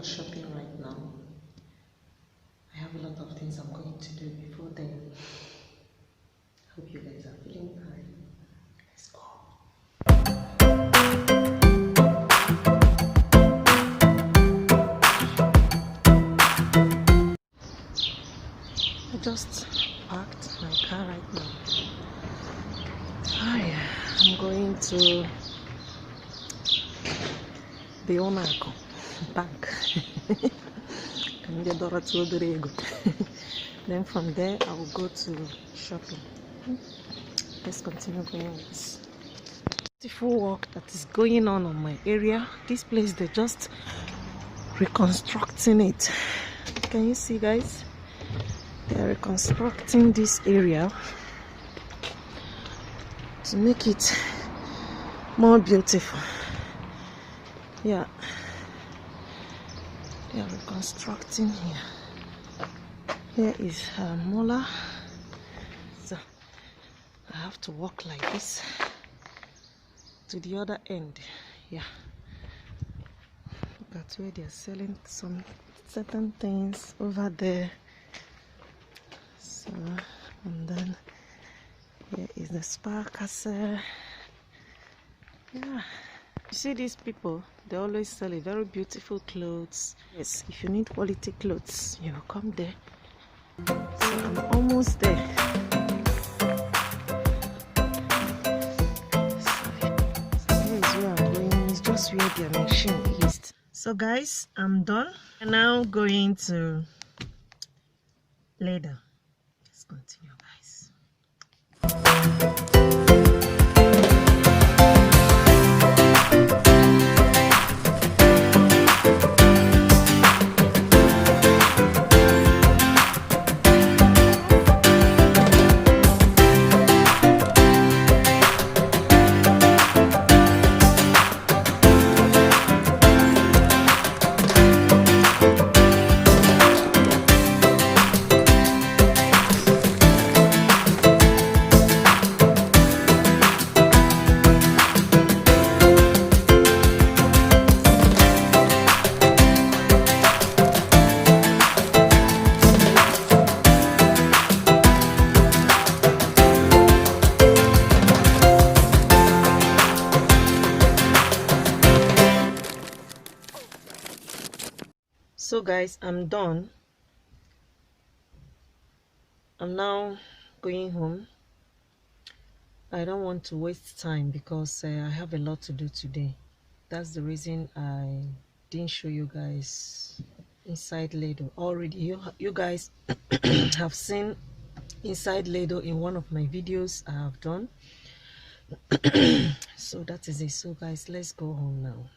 shopping right now. I have a lot of things I'm going to do before then. Hope you guys are feeling fine. Let's go. I just parked my car right now. I'm going to the Onako bank. Then from there I will go to shopping. Let's continue going with this beautiful work that is going on my area. This place, they're just reconstructing it. Can you see, guys? They're reconstructing this area to make it more beautiful. Yeah, they are reconstructing here. Here is Mola. So I have to walk like this to the other end. Yeah, that's where they're selling some certain things over there. So, and then here is the spa castle. Yeah, you see these people, they always sell a very beautiful clothes. Yes, if you need quality clothes, you come there. So I'm almost there. So here is where I'm going. It's just where their machine is. So guys, I'm done. I'm now going to lay down. Let's continue, guys. So guys, I'm done. I'm now going home. I don't want to waste time because I have a lot to do today. That's the reason I didn't show you guys inside Ladle already. You guys have seen inside Ladle in one of my videos I have done. So that is it. So guys, let's go home now.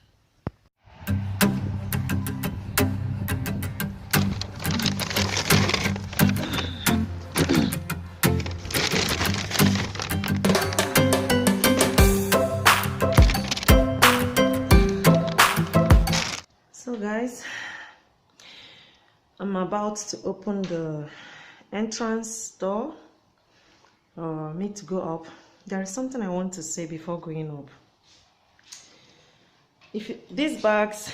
So guys, I'm about to open the entrance door for me to go up. There is something I want to say before going up. These bags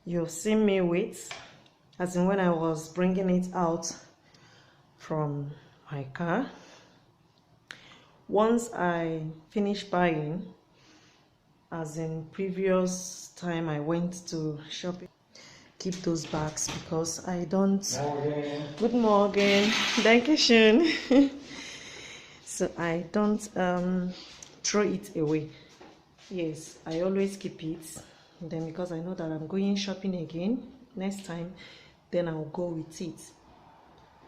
you've seen me with, as in when I was bringing it out from my car. Once I finish buying, as in previous time I went to shopping, keep those bags because I don't. Good morning. Danke schön. So I don't throw it away. Yes, I always keep it. Then because I know that I'm going shopping again next time, then I'll go with it.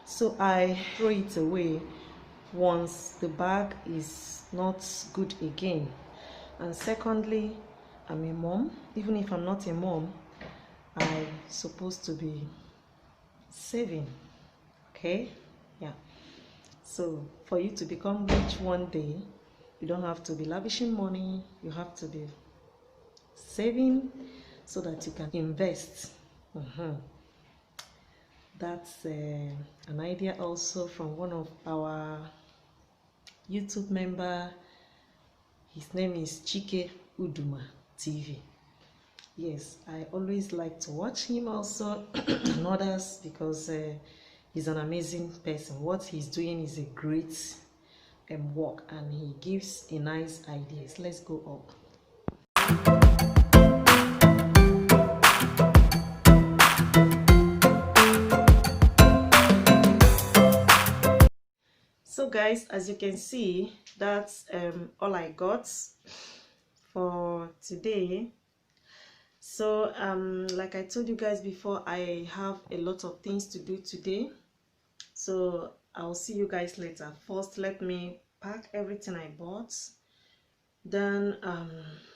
So I throw it away once the bag is not good again. And secondly, I'm a mom. Even if I'm not a mom, I'm supposed to be saving. Okay? Yeah. So for you to become rich one day, you don't have to be lavishing money. You have to be saving so that you can invest. That's an idea also from one of our YouTube member. His name is Chike Uduma TV. Yes, I always like to watch him also and others because he's an amazing person. What he's doing is a great work, and he gives a nice ideas. Let's go up. So guys, as you can see, that's all I got for today. So like I told you guys before, I have a lot of things to do today, so I'll see you guys later. First, let me pack everything I bought, then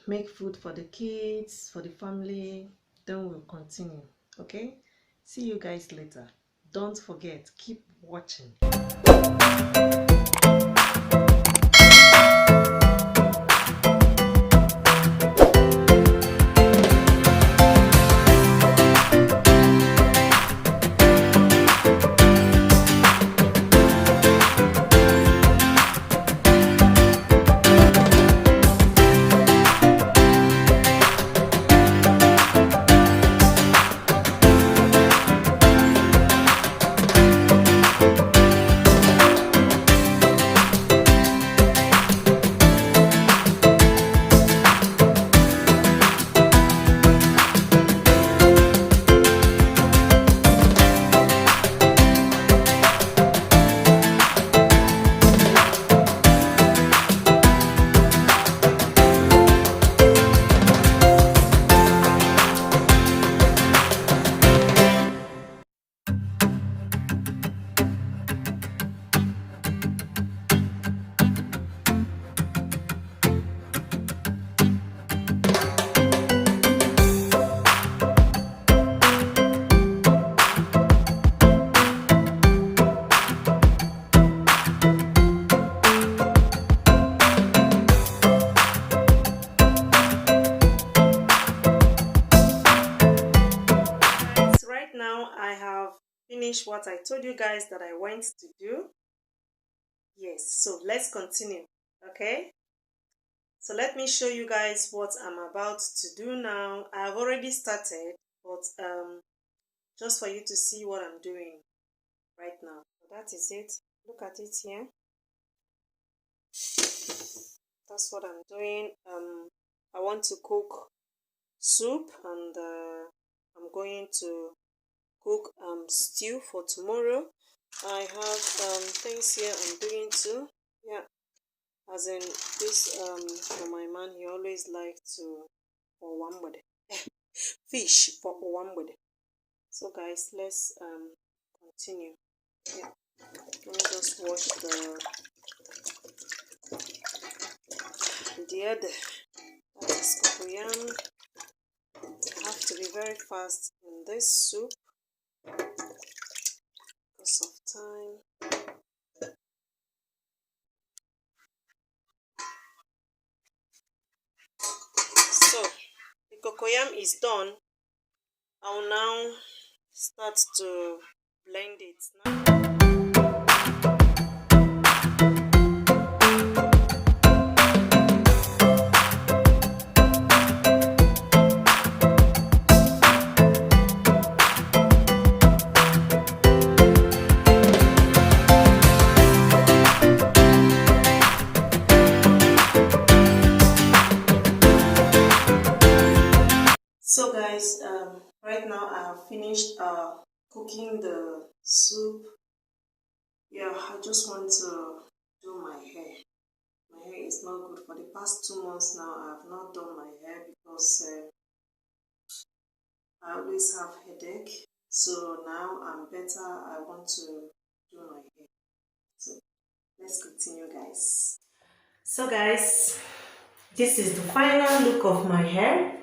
make food for the kids, for the family, then we'll continue. Okay, see you guys later. Don't forget, keep watching. Right now I have finished what I told you guys that I went to do. Yes, so let's continue. Okay, so let me show you guys what I'm about to do now. I've already started, but just for you to see what I'm doing right now. So that is it. Look at it here. That's what I'm doing. I want to cook soup, and I'm going to cook stew for tomorrow. I have things here I'm doing too. Yeah, as in this for my man, he always like to for one with fish for one with. So guys, let's continue. Yeah, let me just wash the other. That is cocoyam. I have to be very fast in this soup because of time. So the cocoyam is done. I'll now start to blend it now. So guys, right now I have finished cooking the soup. Yeah, I just want to do my hair. My hair is not good. For the past 2 months now, I have not done my hair because I always have headache. So now I'm better. I want to do my hair. So let's continue, guys. So guys, this is the final look of my hair.